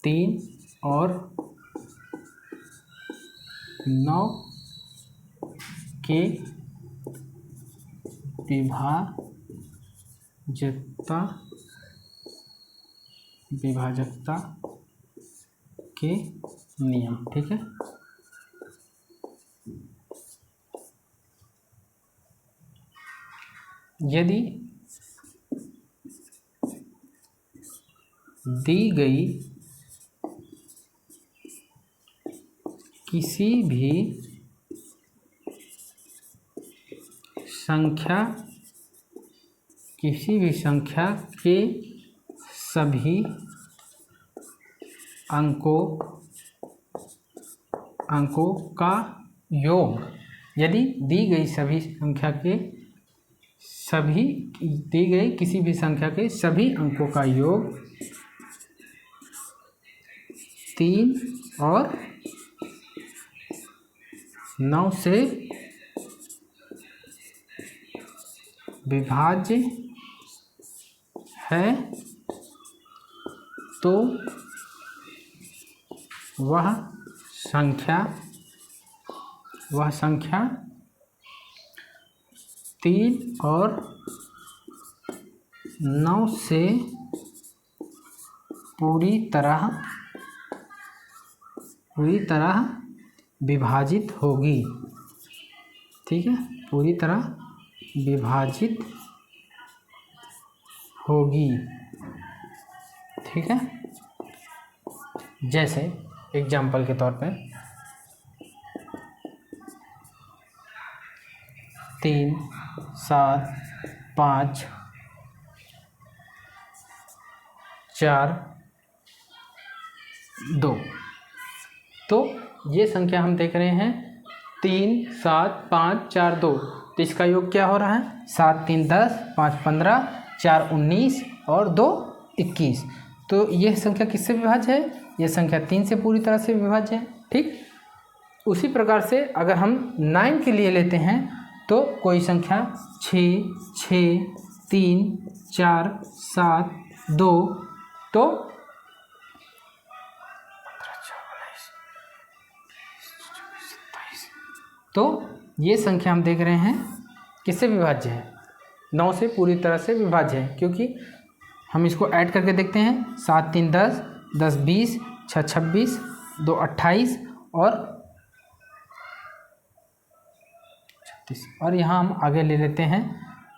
3 और 9 के विभाजकता के नियम। ठीक है, यदि दी गई किसी भी संख्या के सभी अंकों का योग, यदि दी गई किसी भी संख्या के सभी अंकों का योग 3 और 9 से विभाज्य है तो वह संख्या 3 और 9 से पूरी तरह विभाजित होगी। ठीक है, पूरी तरह विभाजित होगी। ठीक है, जैसे एग्जाम्पल के तौर पे 3, 7, 5, 4, 2, तो ये संख्या हम देख रहे हैं 3, 7, 5, 4, 2, तो इसका योग क्या हो रहा है 7, 3, 10, 5, 15, 4, 19 और 2, 21। तो यह संख्या किससे विभाज्य है? यह संख्या 3 से पूरी तरह से विभाज्य है। ठीक, उसी प्रकार से अगर हम 9 के लिए लेते हैं तो कोई संख्या 6, 6, 3, 4, 7, 2, तो ये संख्या हम देख रहे हैं किससे विभाज्य है? 9 से पूरी तरह से विभाज्य है, क्योंकि हम इसको ऐड करके देखते हैं 7, 3, 10, 10, 20, 6, 26, 2, 28 और 36, और यहाँ हम आगे ले लेते हैं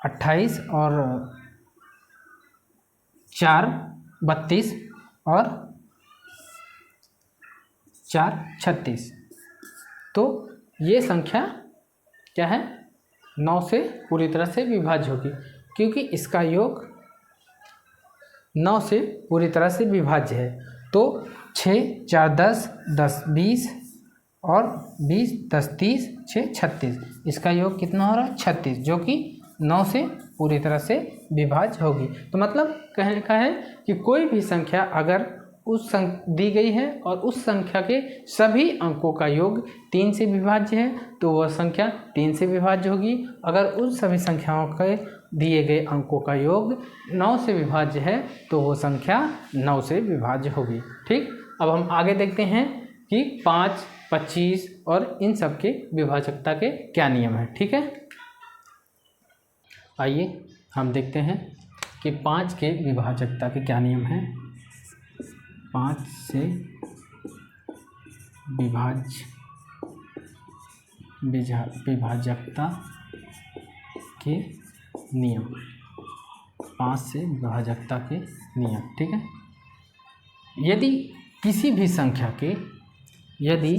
28 और 4, 32 और 4, 36। तो ये संख्या क्या है 9 से पूरी तरह से विभाज्य होगी, क्योंकि इसका योग 9 से पूरी तरह से विभाज्य है। तो 6, 4, 10, 10, 20 और 20, 10, 30, 6, 36, इसका योग कितना हो रहा है 36, जो कि 9 से पूरी तरह से विभाज्य होगी। तो मतलब कहने का है कि कोई भी संख्या अगर दी गई है और उस संख्या के सभी अंकों का योग 3 से विभाज्य है तो वह संख्या 3 से विभाज्य होगी। अगर उन सभी संख्याओं के दिए गए अंकों का योग 9 से विभाज्य है तो वो संख्या 9 से विभाज्य होगी। ठीक, अब हम आगे देखते हैं कि 5, 25 और इन सब के विभाजकता के क्या नियम है। ठीक है, आइए हम देखते हैं कि 5 के विभाजकता के क्या नियम हैं। 5 से विभाजकता के नियम। 5 से विभाजकता के नियम। ठीक है, यदि किसी भी संख्या के यदि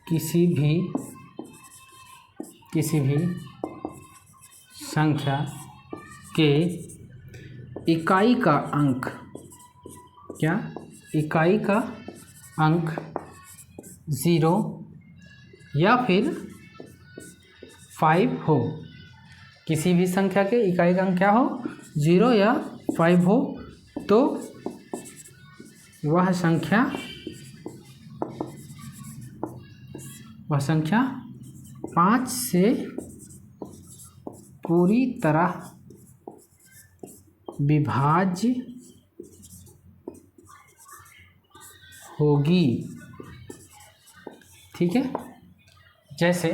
किसी भी संख्या के इकाई का अंक इकाई का अंक 0 या फिर 5 हो, किसी भी संख्या के इकाई का अंक क्या हो, 0 या 5 हो, तो वह संख्या 5 से पूरी तरह विभाज्य होगी। ठीक है, जैसे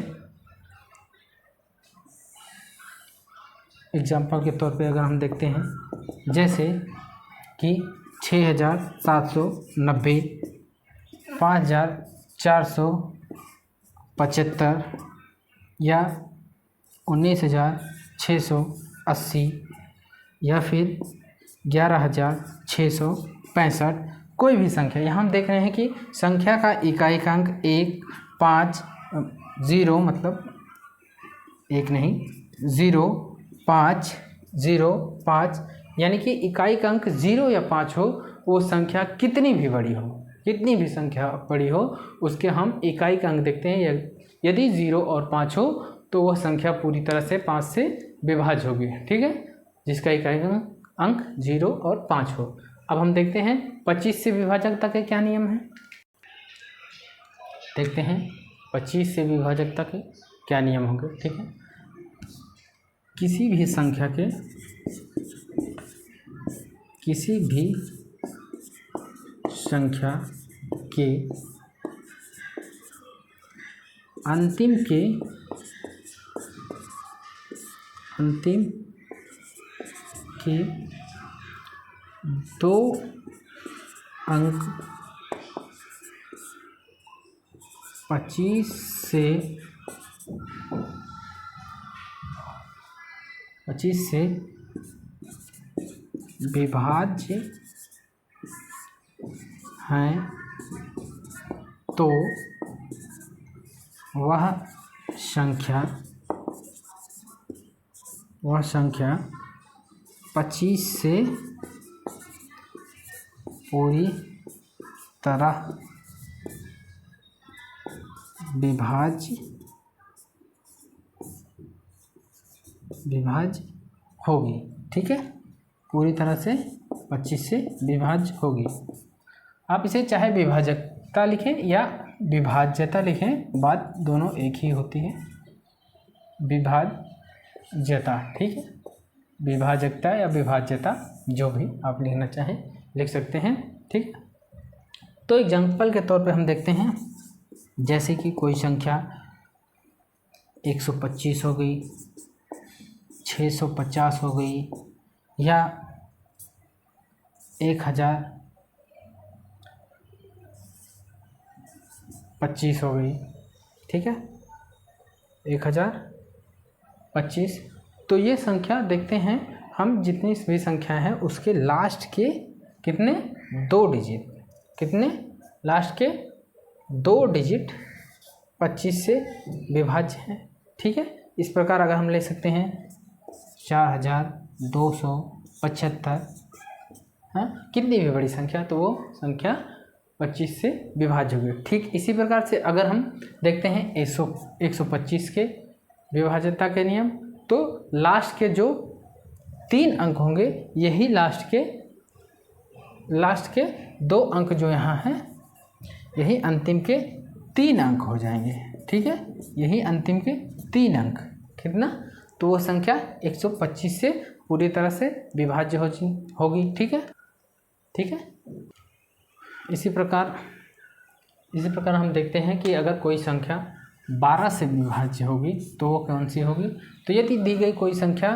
एग्जाम्पल के तौर पे अगर हम देखते हैं, जैसे कि 6790, 5475 या 19680 या फिर 11665, कोई भी संख्या। यहाँ हम देख रहे हैं कि संख्या का इकाई का अंक 1, 5, 0 मतलब 1 नहीं 0, 5, 0, 5, यानी कि इकाई का अंक 0 या 5 हो, वो संख्या कितनी भी बड़ी हो, कितनी भी संख्या बड़ी हो, उसके हम इकाई का अंक देखते हैं। यदि 0 और 5 हो तो वह संख्या पूरी तरह से 5 से विभाज्य होगी। ठीक है, जिसका इकाई का अंक 0 और 5 हो। अब हम देखते हैं 25 से विभाजकता के क्या नियम हैं। देखते हैं 25 से विभाजकता के क्या नियम होंगे। ठीक है, किसी भी संख्या के अंतिम के 2 अंक 25 से विभाज्य हैं, तो वह संख्या 25 से पूरी तरह विभाज्य होगी। ठीक है, पूरी तरह से 25 से विभाज्य होगी। आप इसे चाहे विभाजकता लिखें या विभाज्यता लिखें, बात दोनों एक ही होती है, विभाज्यता। ठीक है, विभाजकता या विभाज्यता जो भी आप लिखना चाहें लिख सकते हैं। ठीक, तो एग्जाम्पल के तौर पे हम देखते हैं, जैसे कि कोई संख्या 125 हो गई, 650 हो गई या 1025 हो गई। ठीक है, 1025, तो ये संख्या देखते हैं हम, जितनी भी संख्या है उसके लास्ट के कितने 2 डिजिट, कितने लास्ट के 2 डिजिट 25 से विभाज्य हैं। ठीक है, इस प्रकार अगर हम ले सकते हैं 4275, हाँ, कितनी भी बड़ी संख्या तो वो संख्या 25 से विभाज्य होगी। ठीक इसी प्रकार से अगर हम देखते हैं 125 के विभाज्यता के नियम, तो लास्ट के जो 3 अंक होंगे, यही लास्ट के 2 अंक जो यहाँ हैं, यही अंतिम के 3 अंक हो जाएंगे। ठीक है, यही अंतिम के 3 अंक, कितना, तो वो संख्या 125 से पूरी तरह से विभाज्य होगी। ठीक है, इसी प्रकार हम देखते हैं कि अगर कोई संख्या 12 से विभाज्य होगी तो वो कौन सी होगी। तो यदि दी गई कोई संख्या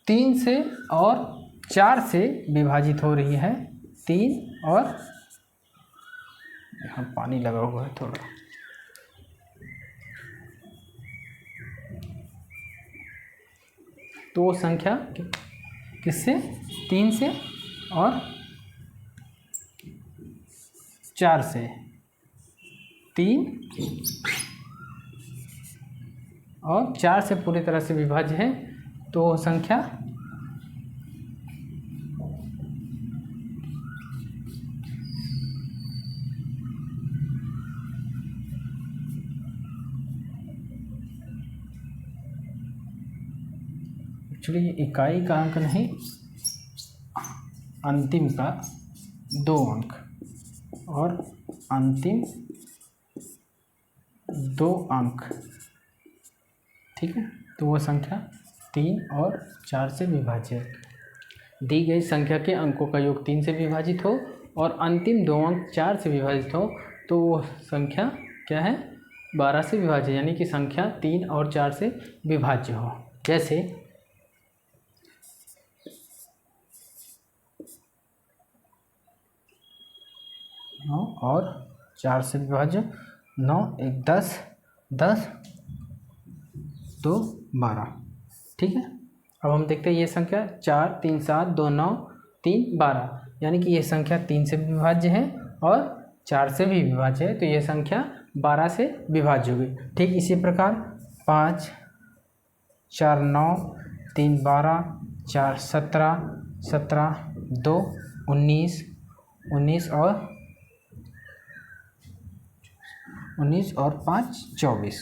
3 से और 4 से विभाजित हो रही है, 3 और, यहाँ पानी लगा हुआ है थोड़ा, तो वो संख्या किससे, 3 से और 4 से, 3 और 4 से पूरी तरह से विभाज्य है, तो वो संख्या एक्चुअली इकाई का अंक नहीं, अंतिम का 2 अंक और अंतिम 2 अंक, ठीक है। तो वो संख्या 3 और 4 से विभाज्य है। दी गई संख्या के अंकों का योग 3 से विभाजित हो और अंतिम 2 अंक 4 से विभाजित हो, तो वो संख्या क्या है, 12 से विभाज्य, यानी कि संख्या 3 और 4 से विभाज्य हो। जैसे 9 और 4 से विभाज्य, 9 1 10, 10 2 12, ठीक है। अब हम देखते हैं ये संख्या 4 3 7 2 9 3 12, यानी कि ये संख्या 3 से विभाज्य है और 4 से भी विभाज्य है, तो ये संख्या 12 से विभाज्य होगी। ठीक इसी प्रकार 5 4 9 3 12 4 17 17 2 19 19 और 5 24,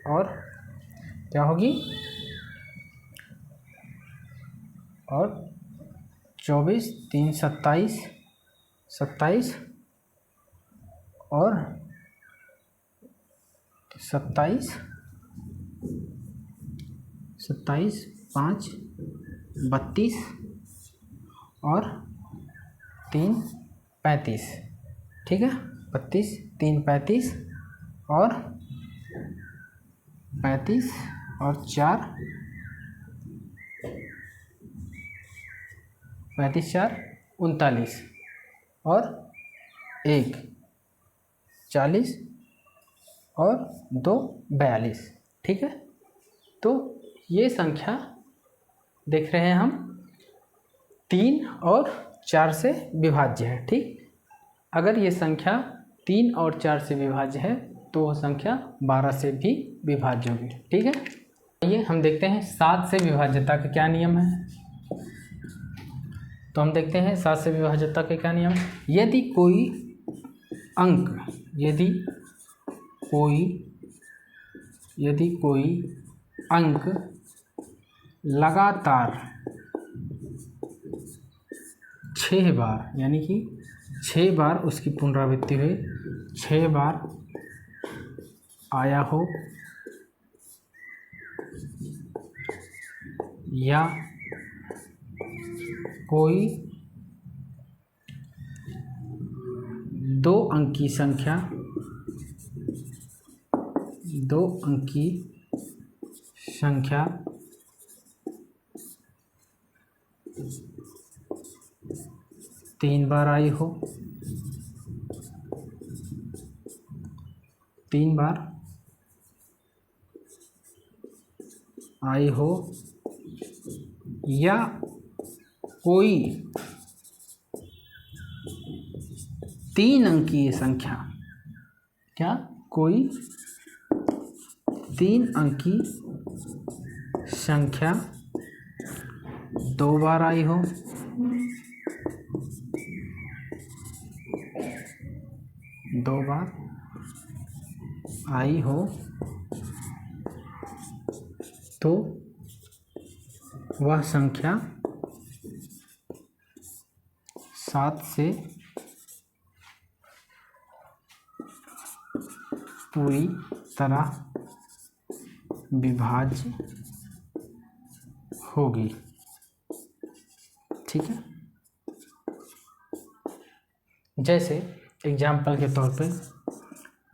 और क्या होगी, और 24 3 27 27 और 27 27 5 32 और 3 35, ठीक है। 32 3 35 और 35 और 4 35 4 39 और 1 40 और 2 42, ठीक है। तो ये संख्या देख रहे हैं हम 3 और 4 से विभाज्य है, ठीक। अगर ये संख्या 3 और 4 से विभाज्य है तो वह संख्या 12 से भी विभाज्य होगी, ठीक है। आइए हम देखते हैं 7 से विभाज्यता का क्या नियम है। तो हम देखते हैं 7 से विभाज्यता के क्या नियम। यदि कोई अंक लगातार 6 बार, यानी कि 6 बार उसकी पुनरावृत्ति हुई, 6 बार आया हो या कोई 2 अंकी संख्या 3 बार आई हो, 3 बार आई हो, या कोई 3 अंकीय संख्या, क्या कोई 3 अंकी संख्या 2 बार आई हो, 2 बार आई हो, तो वह संख्या 7 से पूरी तरह विभाज्य होगी, ठीक है। जैसे एग्जाम्पल के तौर पे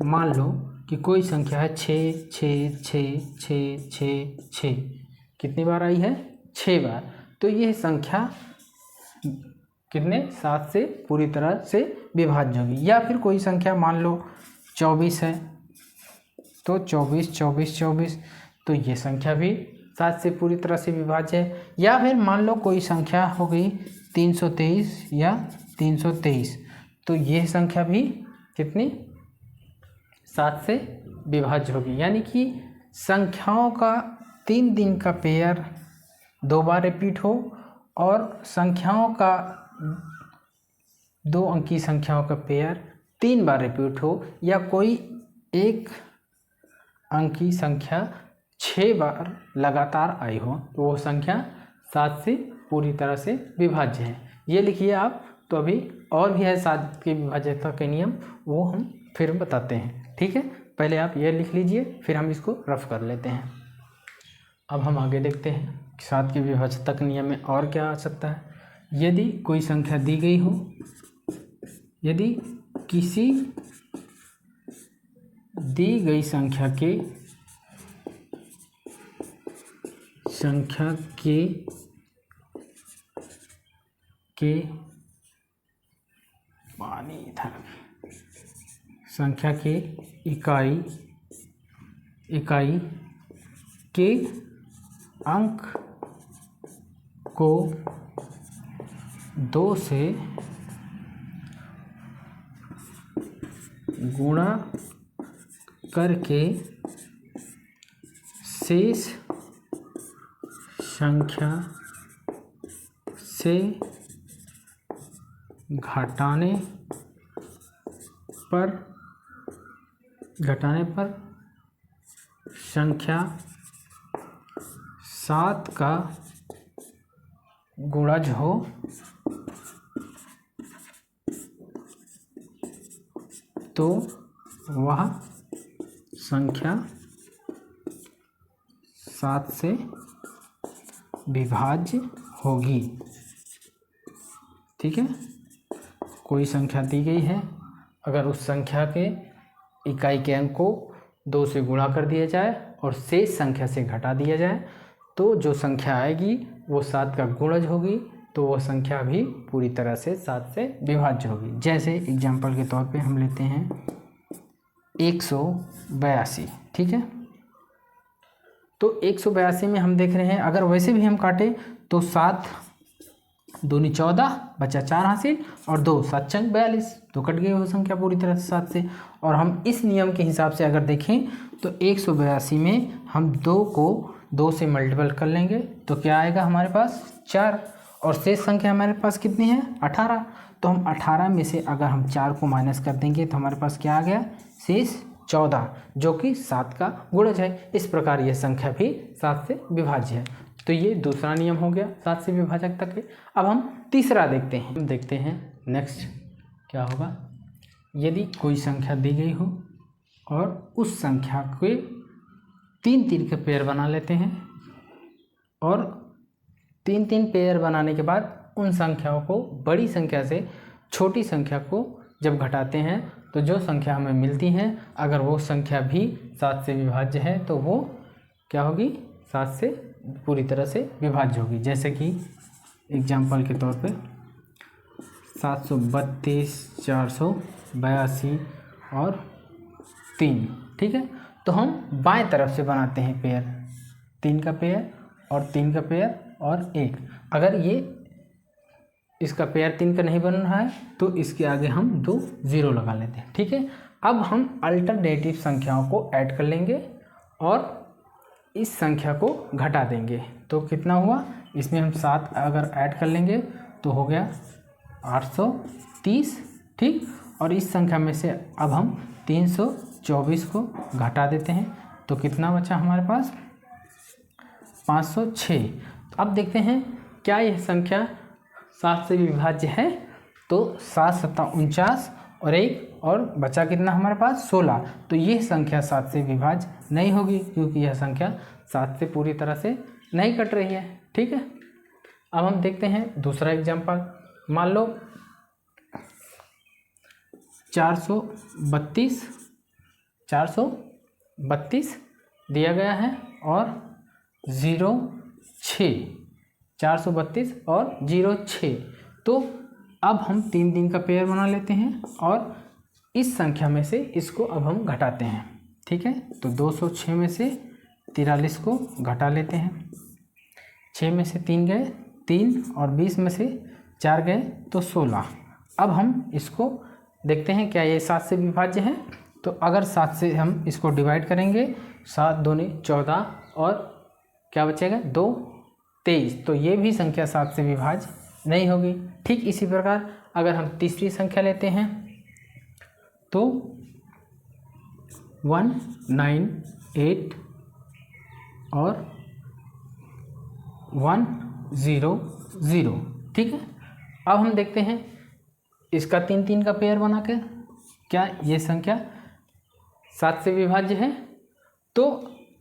मान लो कि कोई संख्या है 6 6 6 6 6 6, कितनी बार आई है, 6 बार। तो यह संख्या कितने 7 से पूरी तरह से विभाज्य होगी। या फिर कोई संख्या मान लो 24 है, तो 24 24 24, तो ये संख्या भी 7 से पूरी तरह से विभाज्य है। या फिर मान लो कोई संख्या हो गई 323 या 323, तो यह संख्या भी कितनी 7 से विभाज्य होगी। यानी कि संख्याओं का 3 दिन का पेयर 2 बार रिपीट हो और संख्याओं का 2 अंकी संख्याओं का पेयर 3 बार रिपीट हो, या कोई 1 अंकी संख्या 6 बार लगातार आई हो, तो वो संख्या 7 से पूरी तरह से विभाज्य है। ये लिखिए आप। तो अभी और भी है 7 की विभाज्यता के नियम, वो हम फिर बताते हैं। ठीक है, पहले आप ये लिख लीजिए, फिर हम इसको रफ कर लेते हैं। अब हम आगे देखते हैं 7 की विभाज्यता के नियम में और क्या आ सकता है। यदि कोई संख्या दी गई हो, यदि किसी दी गई संख्या के इकाई के अंक को 2 से गुणा करके शेष संख्या से घटाने पर संख्या 7 का गुणज हो, तो वह संख्या 7 से विभाज्य होगी। ठीक है, कोई संख्या दी गई है, अगर उस संख्या के इकाई के अंक को 2 से गुणा कर दिया जाए और शेष संख्या से घटा दिया जाए, तो जो संख्या आएगी वो 7 का गुणज होगी, तो वह संख्या भी पूरी तरह से 7 से विभाज्य होगी। जैसे एग्जाम्पल के तौर पे हम लेते हैं 182। ठीक है, तो 182 में हम देख रहे हैं, अगर वैसे भी हम काटें तो 7 दूनी 14 बचा 4 हासिल और 2 7 चंग 42, तो कट गई वो संख्या पूरी तरह से 7 से। और हम इस नियम के हिसाब से अगर देखें तो 182 में हम 2 को 2 से मल्टीपल कर लेंगे तो क्या आएगा हमारे पास 4, और शेष संख्या हमारे पास कितनी है 18। तो हम 18 में से अगर हम 4 को माइनस कर देंगे तो हमारे पास क्या आ गया शेष 14, जो कि 7 का गुणज है। इस प्रकार यह संख्या भी 7 से विभाज्य है। तो ये दूसरा नियम हो गया 7 से विभाजक तक के। अब हम तीसरा देखते हैं। हम देखते हैं नेक्स्ट क्या होगा। यदि कोई संख्या दी गई हो और उस संख्या के 3-3 के पेयर बना लेते हैं, और 3-3 पेयर बनाने के बाद उन संख्याओं को बड़ी संख्या से छोटी संख्या को जब घटाते हैं तो जो संख्या हमें मिलती है, अगर वो संख्या भी 7 से विभाज्य है तो वो क्या होगी 7 से पूरी तरह से विभाज्य होगी। जैसे कि एग्जाम्पल के तौर पे 732, 482 और 3। ठीक है, तो हम बाएं तरफ से बनाते हैं पेयर, 3 का पेयर और 3 का पेयर और 1। अगर ये इसका पेयर 3 का नहीं बन रहा है तो इसके आगे हम 2 0 लगा लेते हैं। ठीक है, अब हम अल्टरनेटिव संख्याओं को ऐड कर लेंगे और इस संख्या को घटा देंगे। तो कितना हुआ, इसमें हम 7 अगर ऐड कर लेंगे तो हो गया 830। ठीक, और इस संख्या में से अब हम 324 को घटा देते हैं तो कितना बचा हमारे पास 506। अब देखते हैं क्या यह संख्या 7 से विभाज्य है। तो 7 7 49 और 1 और बचा कितना हमारे पास 16। तो यह संख्या 7 से विभाज्य नहीं होगी क्योंकि यह संख्या 7 से पूरी तरह से नहीं कट रही है। ठीक है, अब हम देखते हैं दूसरा एग्जाम्पल। मान लो 432 दिया गया है और 06, 432 और 06। तो अब हम 3-3 का पेयर बना लेते हैं और इस संख्या में से इसको अब हम घटाते हैं। ठीक है, तो 206 में से 43 को घटा लेते हैं। 6 में से 3 गए 3 और 20 में से 4 गए तो 16। अब हम इसको देखते हैं क्या ये 7 से विभाज्य है। तो अगर 7 से हम इसको डिवाइड करेंगे, 7 दूनी 14 और क्या बचेगा 2 23, तो ये भी संख्या 7 से विभाज्य नहीं होगी। ठीक इसी प्रकार अगर हम तीसरी संख्या लेते हैं तो 198 और 100। ठीक है, अब हम देखते हैं इसका 3 का पेयर बना कर क्या ये संख्या 7 से विभाज्य है। तो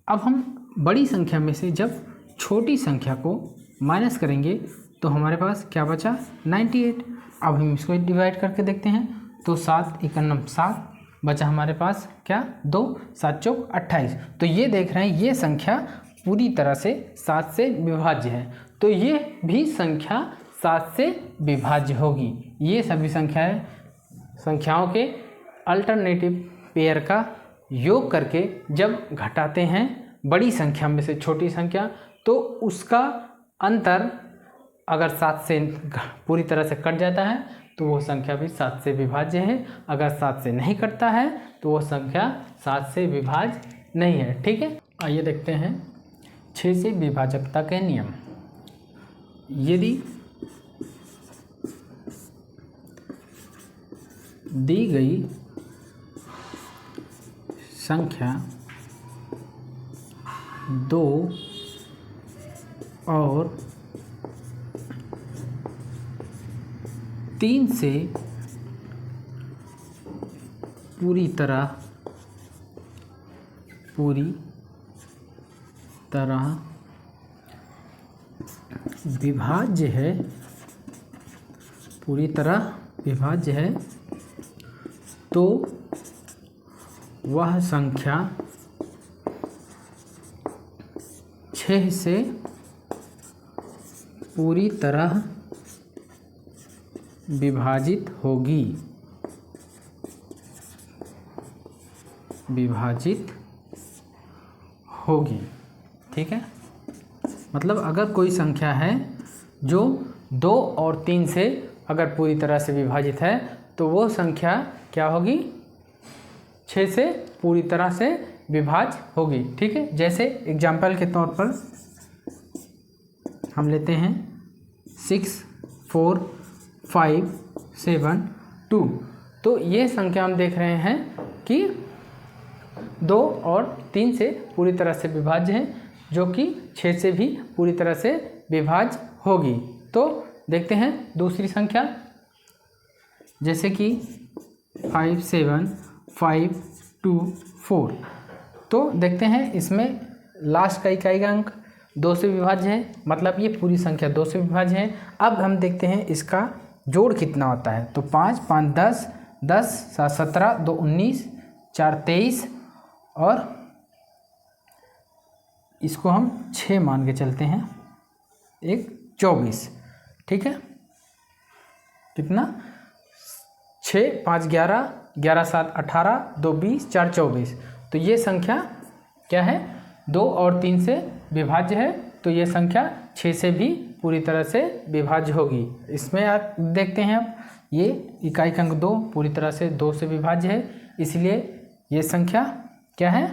अब हम बड़ी संख्या में से जब छोटी संख्या को माइनस करेंगे तो हमारे पास क्या बचा 98। अब हम इसको डिवाइड करके देखते हैं तो 7 × 7 बचा हमारे पास क्या 2, 7 चौक 28। तो ये देख रहे हैं ये संख्या पूरी तरह से 7 से विभाज्य है, तो ये भी संख्या 7 से विभाज्य होगी। ये सभी संख्याओं के अल्टरनेटिव पेयर का योग करके जब घटाते हैं बड़ी संख्या में से छोटी संख्या, तो उसका अंतर अगर 7 से पूरी तरह से कट जाता है तो वो संख्या भी 7 से विभाज्य है। अगर 7 से नहीं कटता है तो वो संख्या 7 से विभाज्य नहीं है। ठीक है, आइए देखते हैं 6 से विभाजकता के नियम। यदि दी गई संख्या 2 और 3 से पूरी तरह विभाज्य है, पूरी तरह विभाज्य है, तो वह संख्या 6 से पूरी तरह विभाजित होगी। ठीक है, मतलब अगर कोई संख्या है जो 2 और 3 से अगर पूरी तरह से विभाजित है तो वो संख्या क्या होगी 6 से पूरी तरह से विभाज्य होगी। ठीक है, जैसे एग्जाम्पल के तौर पर हम लेते हैं 6, 4, 5, 7, 2। तो ये संख्या हम देख रहे हैं कि 2 और 3 से पूरी तरह से विभाज्य है, जो कि 6 से भी पूरी तरह से विभाज्य होगी। तो देखते हैं दूसरी संख्या, जैसे कि 5, 7, 5, 2, 4। तो देखते हैं इसमें लास्ट का इकाई का अंक 2 से विभाज्य है, मतलब ये पूरी संख्या 2 से विभाज्य है। अब हम देखते हैं इसका जोड़ कितना होता है। तो 5, 5, 10, 10, 7, 17, 2, 19, 4, 23 और इसको हम 6 मान के चलते हैं, 1, 24। ठीक है, कितना 6, 5, 11, 11, 7, 18, 2, 20, 4, 24। तो ये संख्या क्या है 2 और 3 से विभाज्य है, तो ये संख्या 6 से भी पूरी तरह से विभाज्य होगी। इसमें आप देखते हैं आप ये इकाई का अंक 2 पूरी तरह से 2 से विभाज्य है, इसलिए ये संख्या क्या है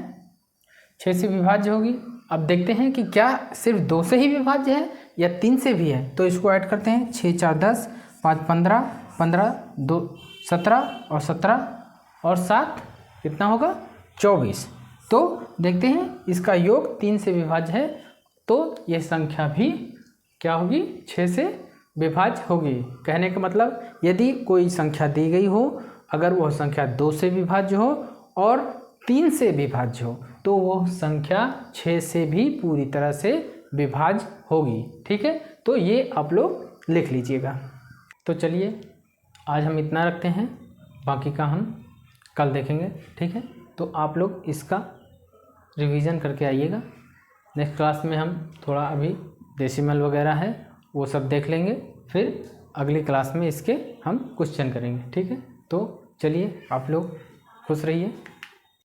6 से विभाज्य होगी। अब देखते हैं कि क्या सिर्फ 2 से ही विभाज्य है या 3 से भी है, तो इसको ऐड करते हैं 6, 4, 10, 5, 15, 15, 2, 17 और 17 और 7 कितना होगा 24। तो देखते हैं इसका योग 3 से विभाज्य है, तो यह संख्या भी क्या होगी 6 से विभाज्य होगी। कहने का मतलब यदि कोई संख्या दी गई हो, अगर वह संख्या 2 से विभाज्य हो और 3 से विभाज्य हो, तो वह संख्या 6 से भी पूरी तरह से विभाज्य होगी। ठीक है, तो ये आप लोग लिख लीजिएगा। तो चलिए आज हम इतना रखते हैं, बाकी का हम कल देखेंगे। ठीक है, तो आप लोग इसका रिवीजन करके आइएगा। नेक्स्ट क्लास में हम थोड़ा अभी डेसिमल वगैरह है वो सब देख लेंगे, फिर अगली क्लास में इसके हम क्वेश्चन करेंगे। ठीक है, तो चलिए आप लोग खुश रहिए।